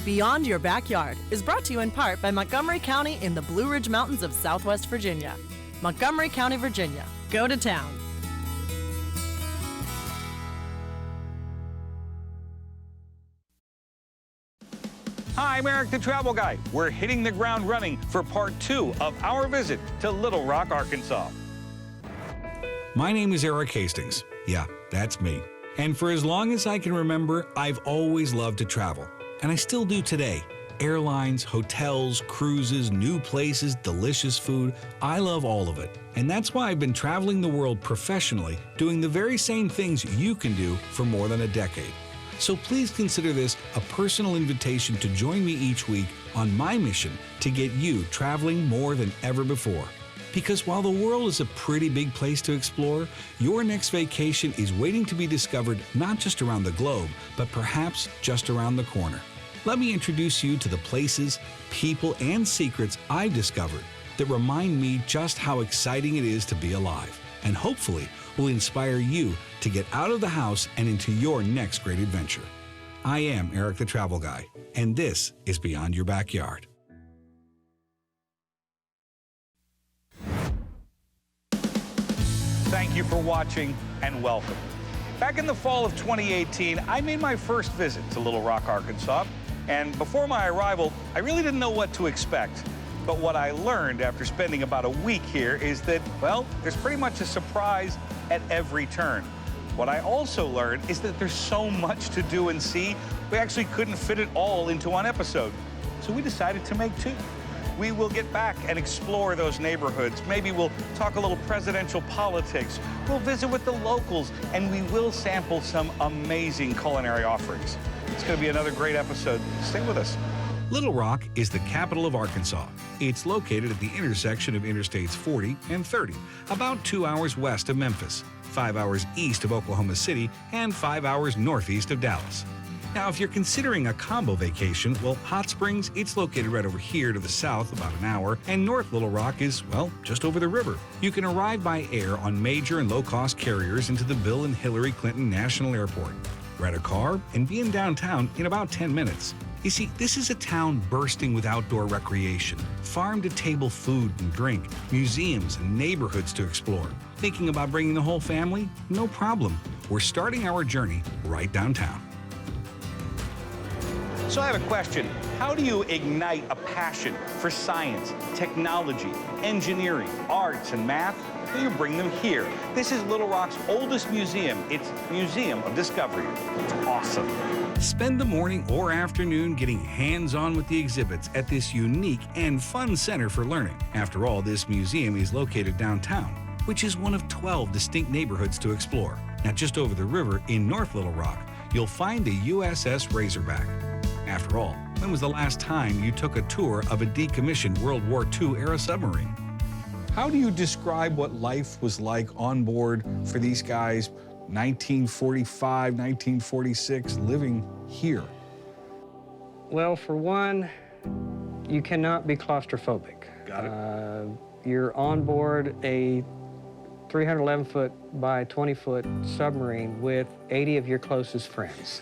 Beyond Your Backyard is brought to you in part by Montgomery County in the Blue Ridge Mountains of Southwest Virginia. Montgomery County, Virginia. Go to town. Hi, I'm Erik the Travel Guy. We're hitting the ground running for part 2 of our visit to Little Rock, Arkansas. My name is Erik Hastings. Yeah, that's me. And for as long as I can remember, I've always loved to travel. And I still do today. Airlines, hotels, cruises, new places, delicious food. I love all of it. And that's why I've been traveling the world professionally, doing the very same things you can do for more than a decade. So please consider this a personal invitation to join me each week on my mission to get you traveling more than ever before. Because while the world is a pretty big place to explore, your next vacation is waiting to be discovered not just around the globe, but perhaps just around the corner. Let me introduce you to the places, people, and secrets I've discovered that remind me just how exciting it is to be alive, and hopefully will inspire you to get out of the house and into your next great adventure. I am Erik the Travel Guy, and this is Beyond Your Backyard. Thank you for watching and welcome. Back in the fall of 2018, I made my first visit to Little Rock, Arkansas, and before my arrival, I really didn't know what to expect. But what I learned after spending about a week here is that, well, there's pretty much a surprise at every turn. What I also learned is that there's so much to do and see, we actually couldn't fit it all into one episode. So we decided to make 2. We will get back and explore those neighborhoods. Maybe we'll talk a little presidential politics. We'll visit with the locals, and we will sample some amazing culinary offerings. It's going to be another great episode. Stay with us. Little Rock is the capital of Arkansas. It's located at the intersection of Interstates 40 and 30, about 2 hours west of Memphis, 5 hours east of Oklahoma City, and 5 hours northeast of Dallas. Now, if you're considering a combo vacation, well, Hot Springs, it's located right over here to the south, about an hour, and North Little Rock is, well, just over the river. You can arrive by air on major and low-cost carriers into the Bill and Hillary Clinton National Airport, rent a car, and be in downtown in about 10 minutes. You see, this is a town bursting with outdoor recreation, farm-to-table food and drink, museums and neighborhoods to explore. Thinking about bringing the whole family? No problem. We're starting our journey right downtown. So I have a question. How do you ignite a passion for science, technology, engineering, arts, and math? Well, you bring them here. This is Little Rock's oldest museum. It's Museum of Discovery. It's awesome. Spend the morning or afternoon getting hands-on with the exhibits at this unique and fun center for learning. After all, this museum is located downtown, which is one of 12 distinct neighborhoods to explore. Now, just over the river in North Little Rock, you'll find the USS Razorback. After all, when was the last time you took a tour of a decommissioned World War II-era submarine? How do you describe what life was like on board for these guys, 1945, 1946, living here? Well, for one, you cannot be claustrophobic. Got it. You're on board a 311-foot by 20-foot submarine with 80 of your closest friends.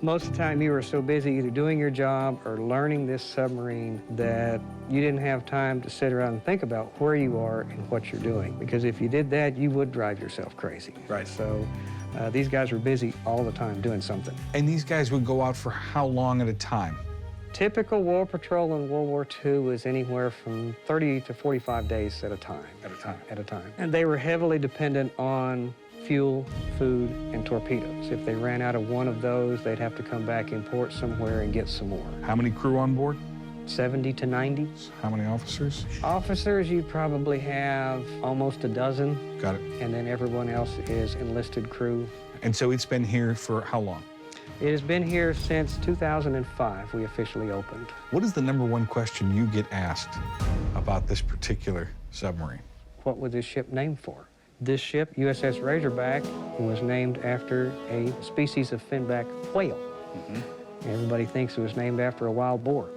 Most of the time you were so busy either doing your job or learning this submarine that you didn't have time to sit around and think about where you are and what you're doing. Because if you did that, you would drive yourself crazy. Right. So these guys were busy all the time doing something. And these guys would go out for how long at a time? Typical war patrol in World War II was anywhere from 30 to 45 days at a time. At a time. And they were heavily dependent on fuel, food, and torpedoes. If they ran out of one of those, they'd have to come back in port somewhere and get some more. How many crew on board? 70 to 90. How many officers? Officers, you probably have almost a dozen. Got it. And then everyone else is enlisted crew. And so it's been here for how long? It has been here since 2005, we officially opened. What is the #1 question you get asked about this particular submarine? What was this ship named for? This ship, USS Razorback, was named after a species of finback whale. Everybody thinks it was named after a wild boar.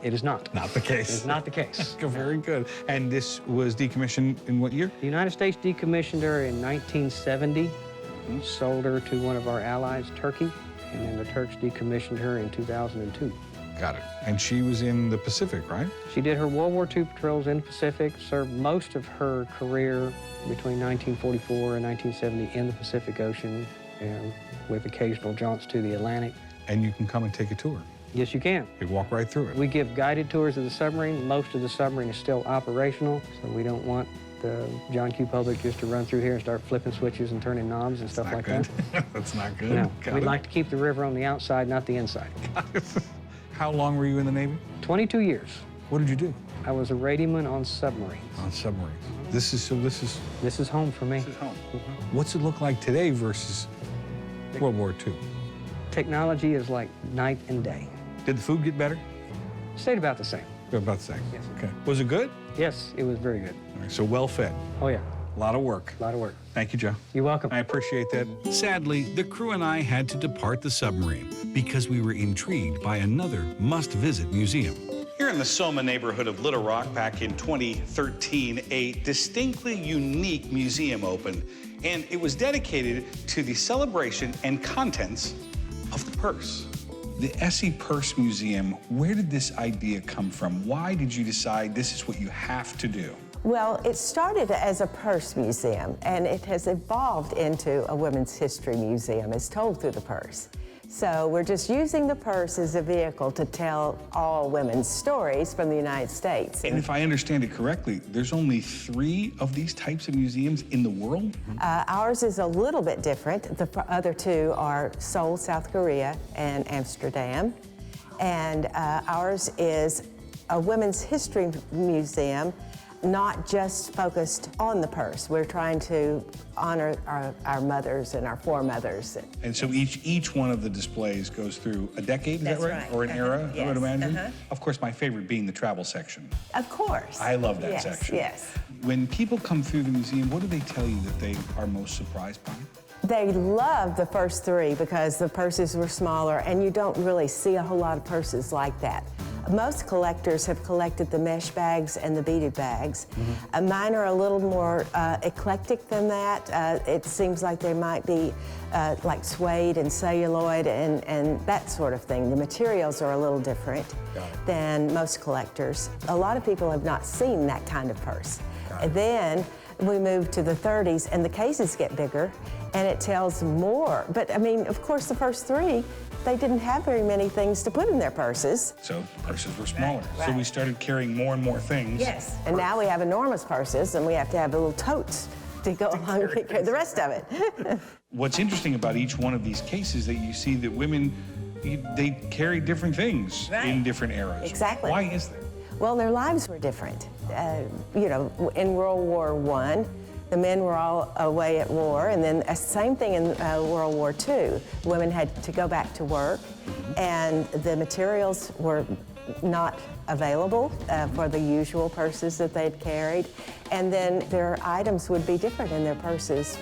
It is not. Not the case. It is not the case. Very good. And this was decommissioned in what year? The United States decommissioned her in 1970, sold her to one of our allies, Turkey, and then the Turks decommissioned her in 2002. Got it. And she was in the Pacific, right? She did her World War II patrols in the Pacific, served most of her career between 1944 and 1970 in the Pacific Ocean, and with occasional jaunts to the Atlantic. And you can come and take a tour. Yes, you can. You walk right through it. We give guided tours of the submarine. Most of the submarine is still operational, so we don't want the John Q. public just to run through here and start flipping switches and turning knobs and stuff like that. That's not good. No, Got we'd it. like to keep the river on the outside, not the inside. How long were you in the Navy? 22 years. What did you do? I was a radioman on submarines. On submarines. This is This is home for me. This is home. What's it look like today versus World War II? Technology is like night and day. Did the food get better? Stayed about the same. About the same. Yes. Okay. Was it good? Yes, it was very good. All right, so well fed. Oh, yeah, A lot of work. a lot of work. Thank you, Joe. You're welcome. I appreciate that. Sadly, the crew and I had to depart the submarine because we were intrigued by another must-visit museum. Here in the Soma neighborhood of Little Rock back in 2013, a distinctly unique museum opened, and it was dedicated to the celebration and contents of the purse. The ESSE Purse Museum, where did this idea come from? Why did you decide this is what you have to do? Well, it started as a purse museum, and it has evolved into a women's history museum. It's told through the purse. So we're just using the purse as a vehicle to tell all women's stories from the United States. And if I understand it correctly, there's only 3 of these types of museums in the world? Ours is a little bit different. The other 2 are Seoul, South Korea, and Amsterdam. And ours is a women's history museum, not just focused on the purse. We're trying to honor our mothers and our foremothers. And so each one of the displays goes through a decade, is That's that right? right. Or an era, I would Yes. imagine? Of course, my favorite being the travel section. Of course. I love that Yes, section. yes. When people come through the museum, what do they tell you that they are most surprised by? They love the first 3 because the purses were smaller, and you don't really see a whole lot of purses like that. Most collectors have collected the mesh bags and the beaded bags. Mine are a little more eclectic than that. It seems like they might be like suede and celluloid and that sort of thing. The materials are a little different than most collectors. A lot of people have not seen that kind of purse. And then we move to the 30s, and the cases get bigger, and it tells more. But I mean, of course, the first 3, they didn't have very many things to put in their purses. So purses were smaller. Right. So we started carrying more and more things. Yes. And now we have enormous purses, and we have to have little totes to go along and carry the rest of it. What's interesting about each one of these cases that you see that women, they carry different things in different eras. Exactly. Why is that? Well, their lives were different. You know, in World War I, the men were all away at war, and then same thing in World War II. Women had to go back to work, and the materials were not available for the usual purses that they'd carried, and then their items would be different in their purses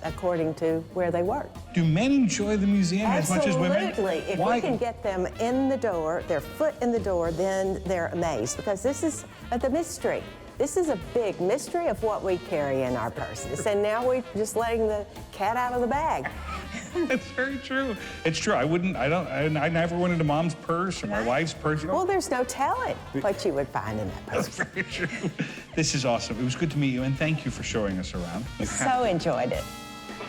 according to where they worked. Do men enjoy the museum as much as women? Absolutely. If Why? we can get them in the door, their foot in the door, then they're amazed, because this is the mystery. This is a big mystery of what we carry in our purses, and now we're just letting the cat out of the bag. That's very true. It's true. I never went into mom's purse or my wife's purse. Well, there's no telling what you would find in that purse. That's very true. This is awesome. It was good to meet you, and thank you for showing us around. So enjoyed it.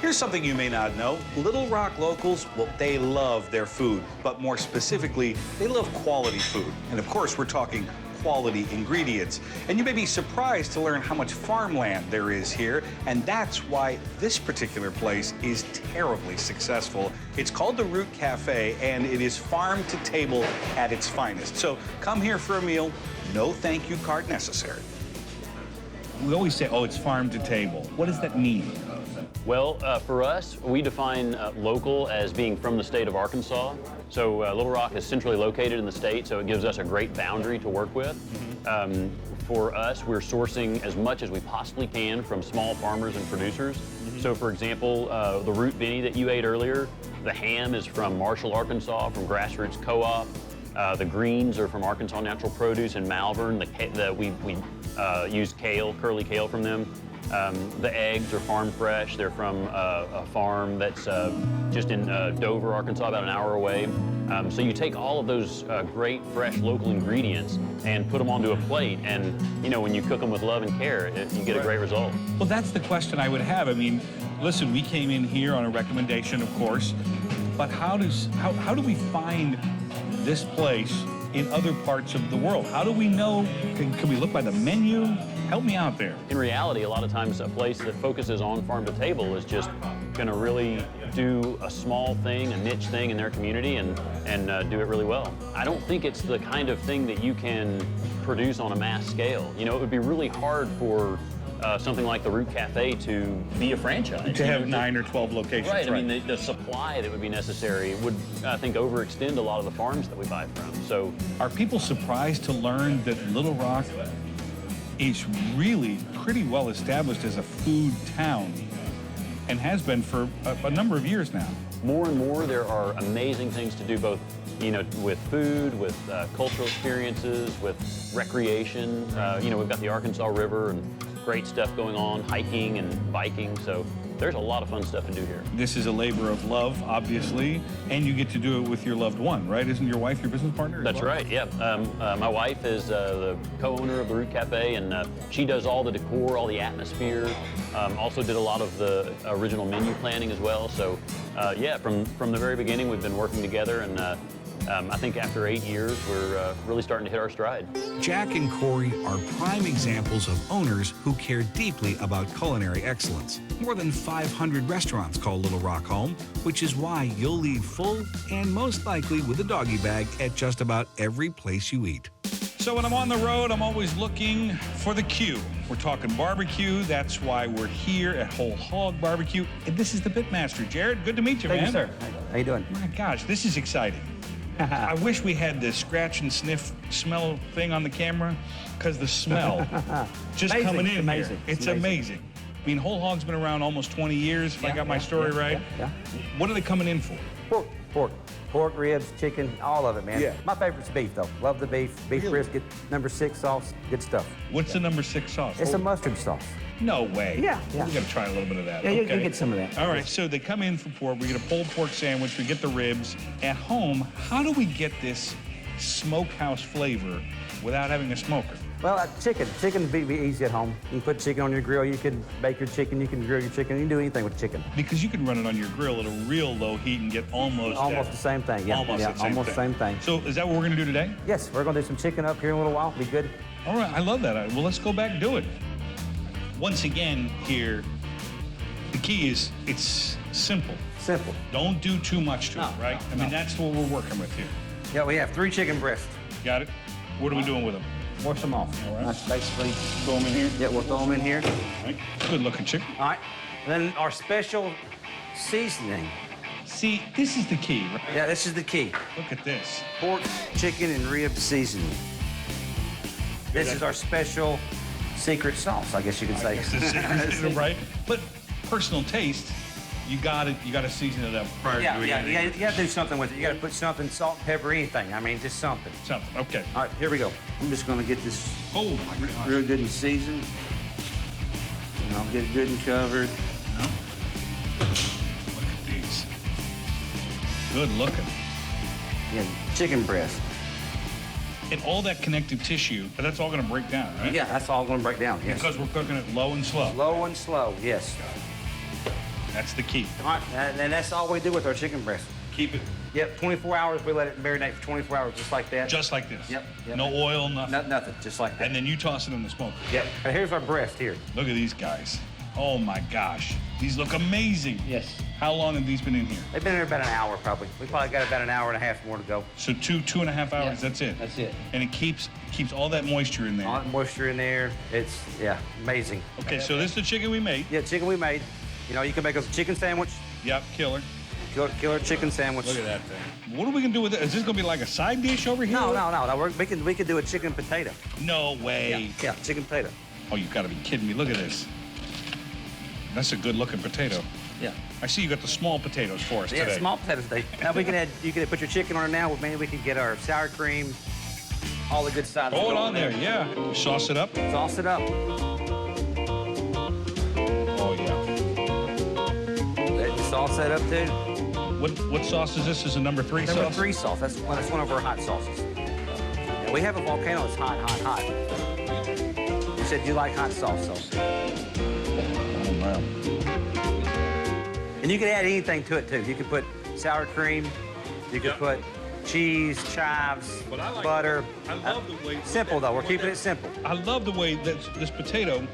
Here's something you may not know. Little Rock locals, well, they love their food, but more specifically, they love quality food. And of course, we're talking quality ingredients. And you may be surprised to learn how much farmland there is here, and that's why this particular place is terribly successful. It's called the Root Cafe, and it is farm to table at its finest. So come here for a meal, no thank you card necessary. We always say, oh, it's farm to table. What does that mean? Well, for us, we define local as being from the state of Arkansas. So Little Rock is centrally located in the state, so it gives us a great boundary to work with. For us, we're sourcing as much as we possibly can from small farmers and producers. So for example, the root Benny that you ate earlier, the ham is from Marshall, Arkansas, from Grassroots Co-op. The greens are from Arkansas Natural Produce in Malvern. We use kale, curly kale from them. The eggs are farm fresh. They're from a farm that's just in Dover, Arkansas, about an hour away. So you take all of those great, fresh, local ingredients and put them onto a plate, and you know, when you cook them with love and care, you get a great result. Well, that's the question I would have. I mean, listen, we came in here on a recommendation, of course, but how do we find this place in other parts of the world? How do we know? Can we look by the menu? Help me out there. In reality, a lot of times a place that focuses on farm to table is just going to really do a small thing, a niche thing in their community, and do it really well. I don't think it's the kind of thing that you can produce on a mass scale. You know, it would be really hard for something like the Root Cafe to be a franchise. To have 9 or 12 locations. Right. I mean, the supply that would be necessary would, I think, overextend a lot of the farms that we buy from. So, are people surprised to learn that Little Rock is really pretty well established as a food town and has been for a number of years now? More and more, there are amazing things to do, both, you know, with food, with cultural experiences, with recreation. You know, we've got the Arkansas River and great stuff going on, hiking and biking. So there's a lot of fun stuff to do here. This is a labor of love, obviously, and you get to do it with your loved one, right? Isn't your wife your business partner as That's well? right, yeah. My wife is the co-owner of the Root Cafe, and she does all the decor, all the atmosphere, also did a lot of the original menu planning as well. So, yeah, from the very beginning, we've been working together, and I think after 8 years, we're really starting to hit our stride. Jack and Corey are prime examples of owners who care deeply about culinary excellence. More than 500 restaurants call Little Rock home, which is why you'll leave full and most likely with a doggy bag at just about every place you eat. So when I'm on the road, I'm always looking for the Q. We're talking barbecue. That's why we're here at Whole Hog Barbecue. And this is the Pitmaster. Jared, good to meet you, man. Thank you, sir. How you doing? My gosh, this is exciting. I wish we had the scratch and sniff smell thing on the camera, because the smell just Amazing. coming in Amazing. here. It's amazing. I mean, Whole Hog's been around almost 20 years, if I got my story right. Yeah. What are they coming in for? Pork, ribs, chicken, all of it, man. Yeah. My favorite's beef, though. Love the beef. Beef brisket, number 6 sauce, good stuff. What's the number 6 sauce? It's a mustard sauce. No way. Yeah. We gotta try a little bit of that. Yeah, you okay. get some of that. All right, so they come in for pork. We get a pulled pork sandwich. We get the ribs. At home, how do we get this smokehouse flavor without having a smoker? Well, chicken. Chicken would be easy at home. You can put chicken on your grill. You can bake your chicken. You can grill your chicken. You can do anything with chicken. Because you can run it on your grill at a real low heat and get almost the same thing. Yeah. Almost the same thing. So is that what we're gonna do today? Yes, we're gonna do some chicken up here in a little while. Be good. All right, I love that. Well, let's go back and do it. Once again, here, the key is it's simple. Simple. Don't do too much to it, right? I mean, that's what we're working with here. Yeah, we have 3 chicken breasts. Got it? What are we doing with them? Wash them off. All right. That's basically. Throw them in here? Yeah, we'll throw them in here. All right. Good looking chicken. All right. And then our special seasoning. See, this is the key, right? Yeah, this is the key. Look at this. Pork, chicken, and rib seasoning. This is our special secret sauce, I guess you could say. It's the secret, right? But personal taste, you gotta season it up prior to doing anything. You gotta do something with it. You gotta put something, salt, pepper, anything. I mean, just something. Something, okay. All right, here we go. I'm just gonna get this Oh my gosh. real good and seasoned. And I'll get it good and covered. Look at these. Good looking. Yeah, chicken breast. And all that connective tissue, but that's all gonna break down, right? Yeah, that's all gonna break down, yes. Because we're cooking it low and slow. Low and slow, yes. That's the key. All right, and that's all we do with our chicken breast. Keep it Yep, 24 hours, we let it marinate for 24 hours, just like that. just like this. Yep. No oil, nothing. Nothing, just like that. And then you toss it in the smoker. Yep. And here's our breast here. Look at these guys. Oh my gosh. These look amazing. Yes. How long have these been in here? They've been here about an hour, probably. We probably got about an hour and a half more to go. So two and a half hours, Yeah, that's it? that's it. And it keeps all that moisture in there. All that moisture in there. It's, yeah, amazing. Okay, so this is the chicken we made. Yeah, chicken we made. You know, you can make us a chicken sandwich, Yep, killer. killer chicken sandwich. Look at that thing. What are we gonna do with it? Is this gonna be like a side dish over here? No. We can do a chicken potato. No way. Yeah, chicken potato. Oh, you gotta be kidding me. Look at this. That's a good looking potato. Yeah. I see you got the small potatoes for us Yeah, today. small potatoes today. Now we can add, you can put your chicken on it now. Maybe we can get our sour cream, all the good sides. Throw it on there, yeah. Sauce it up. Sauce it up. all set up too. What sauce is this? Is a number 3 sauce? Number 3 sauce. That's one of our hot sauces. Yeah, we have a volcano that's hot, hot, hot. You said you like hot sauce, so. Oh, wow. And you can add anything to it too. You can put sour cream. You can put cheese, chives, butter. I love the way... Simple though. We're keeping it simple. I love the way that this potato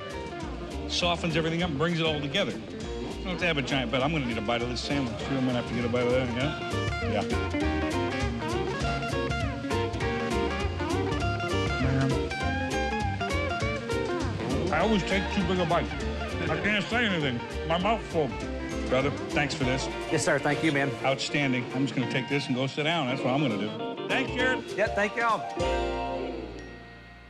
softens everything up and brings it all together. I don't have to have a giant bite. I'm going to need a bite of this sandwich too. I'm going to have to get a bite of that, yeah? Man. I always take too big a bite. I can't say anything. My mouth's full. Brother, thanks for this. Yes, sir. Thank you, man. Outstanding. I'm just going to take this and go sit down. That's what I'm going to do. Thanks, Jared. Yeah, thank y'all.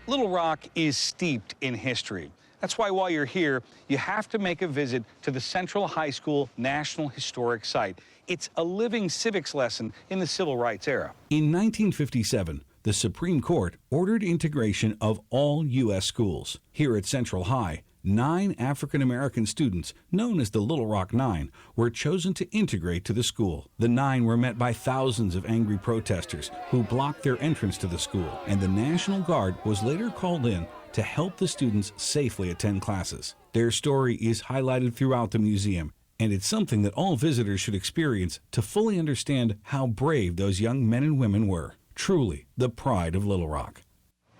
Little Rock is steeped in history. That's why while you're here, you have to make a visit to the Central High School National Historic Site. It's a living civics lesson in the civil rights era. In 1957, the Supreme Court ordered integration of all U.S. schools. Here at Central High, 9 African-American students, known as the Little Rock Nine, were chosen to integrate to the school. The 9 were met by thousands of angry protesters who blocked their entrance to the school, and the National Guard was later called in to help the students safely attend classes. Their story is highlighted throughout the museum, and it's something that all visitors should experience to fully understand how brave those young men and women were. Truly the pride of Little Rock.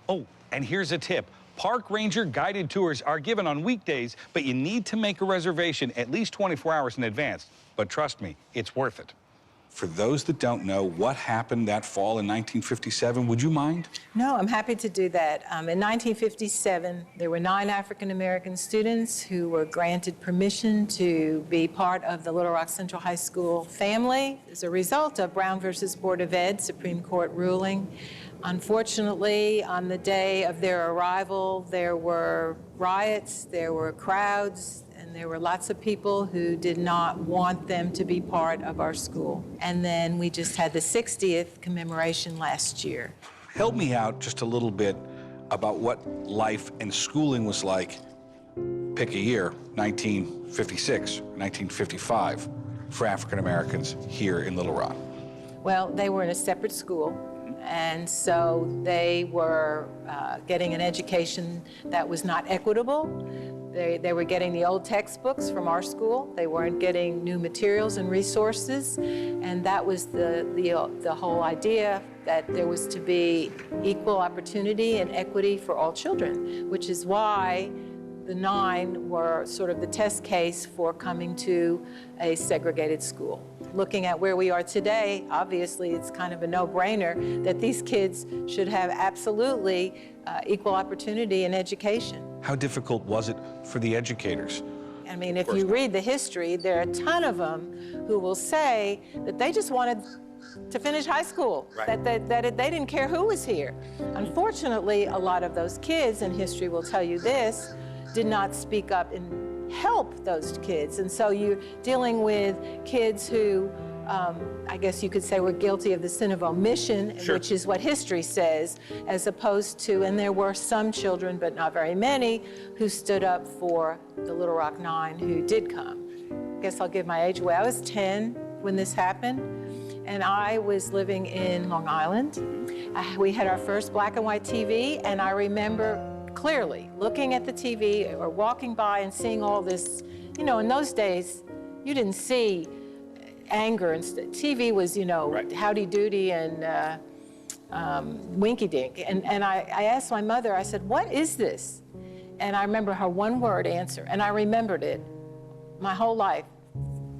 Oh, and here's a tip. Park ranger guided tours are given on weekdays, but you need to make a reservation at least 24 hours in advance. But trust me, it's worth it. For those that don't know what happened that fall in 1957, would you mind? No, I'm happy to do that. In 1957, there were 9 African-American students who were granted permission to be part of the Little Rock Central High School family as a result of Brown versus Board of Ed Supreme Court ruling. Unfortunately, on the day of their arrival, there were riots, there were crowds, and there were lots of people who did not want them to be part of our school. And then we just had the 60th commemoration last year. Help me out just a little bit about what life and schooling was like, pick a year, 1956, 1955, for African Americans here in Little Rock. Well, they were in a separate school, and so they were getting an education that was not equitable. They were getting the old textbooks from our school. They weren't getting new materials and resources, and that was the whole idea, that there was to be equal opportunity and equity for all children, which is why the 9 were sort of the test case for coming to a segregated school. Looking at where we are today, obviously it's kind of a no-brainer that these kids should have absolutely equal opportunity in education. How difficult was it for the educators? I mean, if you read the history, there are a ton of them who will say that they just wanted to finish high school, right. that they didn't care who was here. Unfortunately, a lot of those kids, and history will tell you this, did not speak up and help those kids. And so you're dealing with kids who, I guess you could say, were guilty of the sin of omission, sure. Which is what history says, as opposed to, and there were some children, but not very many, who stood up for the Little Rock Nine who did come. I guess I'll give my age away. I was 10 when this happened, and I was living in Long Island. We had our first black and white TV, and I remember clearly looking at the TV or walking by and seeing all this. You know, in those days, you didn't see anger, and TV was, you know, right. Howdy Doody and Winky Dink. And I asked my mother, I said, what is this? And I remember her one word answer, and I remembered it my whole life: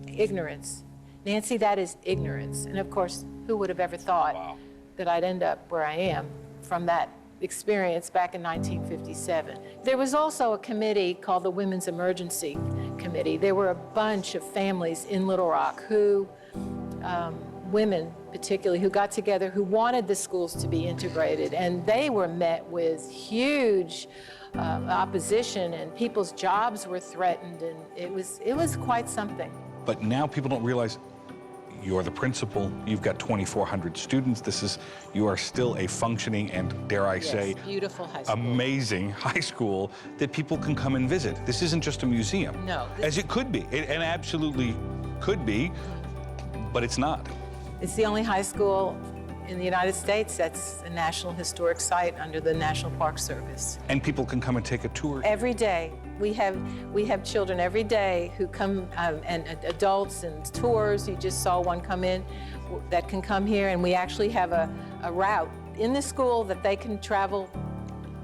ignorance. Nancy, that is ignorance. And of course, who would have ever thought wow. that I'd end up where I am from that experience back in 1957. There was also a committee called the Women's Emergency Committee. There were a bunch of families in Little Rock who, women particularly, who got together, who wanted the schools to be integrated, and they were met with huge opposition, and people's jobs were threatened, and it was quite something. But now people don't realize you're the principal, you've got 2,400 students. You are still a functioning and, dare I say, beautiful high school. Amazing high school that people can come and visit. This isn't just a museum. No. As it could be, an absolutely could be, but it's not. It's the only high school in the United States that's a National Historic Site under the National Park Service. And people can come and take a tour? Every day. We have children every day who come, and adults and tours. You just saw one come in that can come here, and we actually have a route in the school that they can travel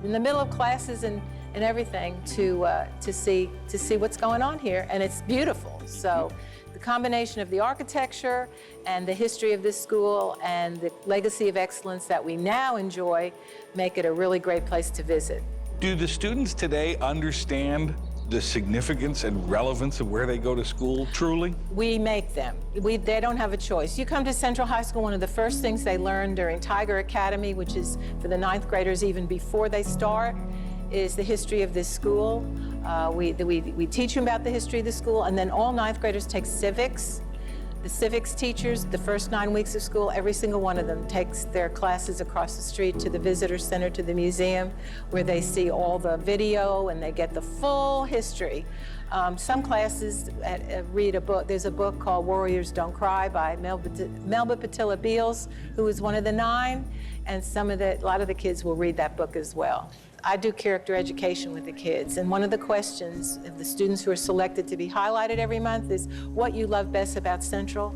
in the middle of classes and everything to see what's going on here, and it's beautiful. So the combination of the architecture and the history of this school and the legacy of excellence that we now enjoy make it a really great place to visit. Do the students today understand the significance and relevance of where they go to school, truly? We make them. They don't have a choice. You come to Central High School, one of the first things they learn during Tiger Academy, which is for the 9th graders even before they start, is the history of this school. We teach them about the history of the school, and then all 9th graders take civics. The civics teachers, the first 9 weeks of school, every single one of them takes their classes across the street to the visitor center, to the museum, where they see all the video and they get the full history. Some classes read a book. There's a book called Warriors Don't Cry by Melba Patilla Beals, who is one of the 9, and a lot of the kids will read that book as well. I do character education with the kids, and one of the questions of the students who are selected to be highlighted every month is what you love best about Central.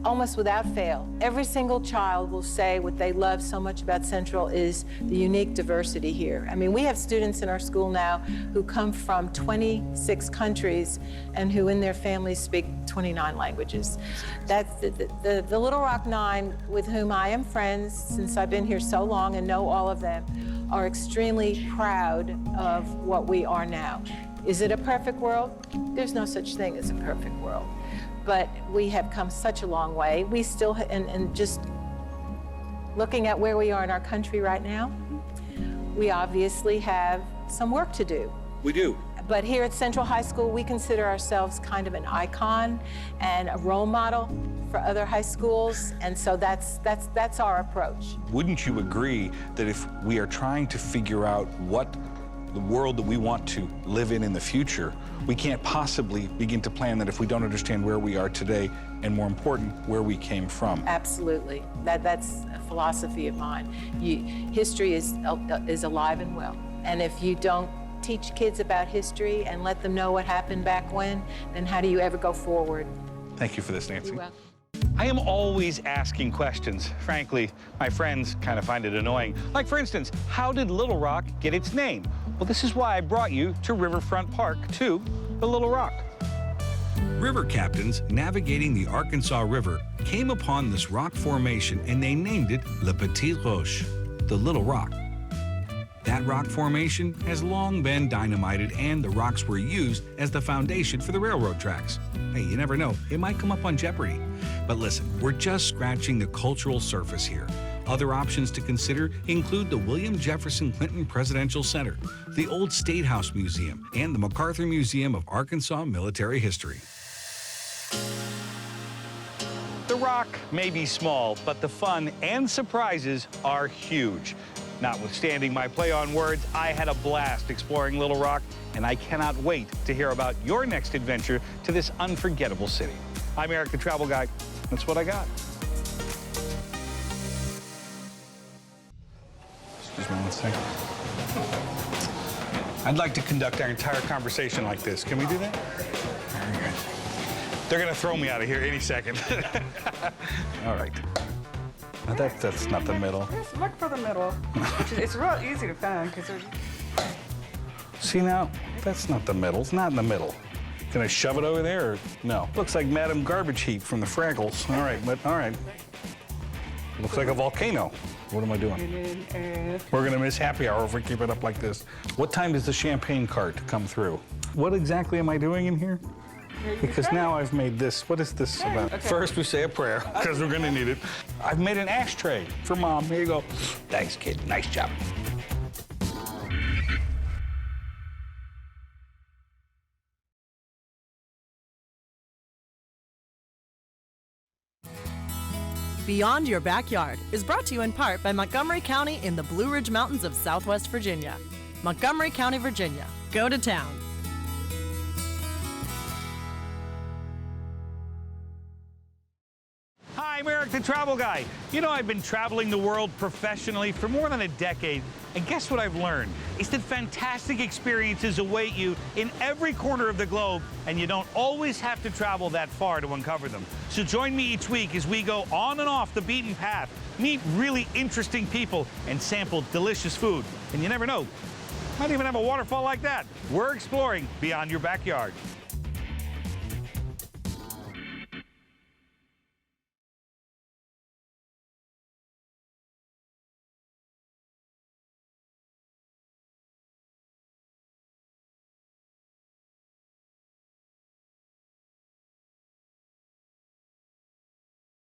Almost without fail, every single child will say what they love so much about Central is the unique diversity here. I mean, we have students in our school now who come from 26 countries and who in their families speak 29 languages. That's the Little Rock 9, with whom I am friends since I've been here so long and know all of them, are extremely proud of what we are now. Is it a perfect world? There's no such thing as a perfect world. But we have come such a long way. We still, and just looking at where we are in our country right now, we obviously have some work to do. We do. But here at Central High School, we consider ourselves kind of an icon and a role model for other high schools, and so that's our approach. Wouldn't you agree that if we are trying to figure out what the world that we want to live in the future, we can't possibly begin to plan that if we don't understand where we are today, and more important, where we came from? Absolutely. That's a philosophy of mine. History is alive and well, and if you don't teach kids about history and let them know what happened back when, then how do you ever go forward? Thank you for this, Nancy. You're welcome. I am always asking questions. Frankly, my friends kind of find it annoying. Like, for instance, how did Little Rock get its name? Well, this is why I brought you to Riverfront Park, to the Little Rock. River captains navigating the Arkansas River came upon this rock formation and they named it Le Petit Roche, the Little Rock. That rock formation has long been dynamited, and the rocks were used as the foundation for the railroad tracks. Hey, you never know, it might come up on Jeopardy! But listen, we're just scratching the cultural surface here. Other options to consider include the William Jefferson Clinton Presidential Center, the Old State House Museum, and the MacArthur Museum of Arkansas Military History. The rock may be small, but the fun and surprises are huge. Notwithstanding my play on words, I had a blast exploring Little Rock, and I cannot wait to hear about your next adventure to this unforgettable city. I'm Erik the Travel Guy. That's what I got. Excuse me one second. I'd like to conduct our entire conversation like this. Can we do that? Very good. They're going to throw me out of here any second. All right. Now that's not the middle. Just look for the middle. It's real easy to find because there's... See now, that's not the middle. It's not in the middle. Can I shove it over there or no? Looks like Madam Garbage Heap from the Fraggles. All right, but all right. Looks like a volcano. What am I doing? We're gonna miss happy hour if we keep it up like this. What time does the champagne cart come through? What exactly am I doing in here? Because now I've made this. What is this about? Okay. First, we say a prayer, because we're going to need it. I've made an ashtray for Mom. Here you go. Thanks, kid. Nice job. Beyond Your Backyard is brought to you in part by Montgomery County in the Blue Ridge Mountains of Southwest Virginia. Montgomery County, Virginia. Go to town. Erik the Travel Guy. You know, I've been traveling the world professionally for more than a decade, and guess what I've learned? Is that fantastic experiences await you in every corner of the globe, and you don't always have to travel that far to uncover them. So join me each week as we go on and off the beaten path, meet really interesting people, and sample delicious food. And you never know, might even have a waterfall like that. We're exploring beyond your backyard.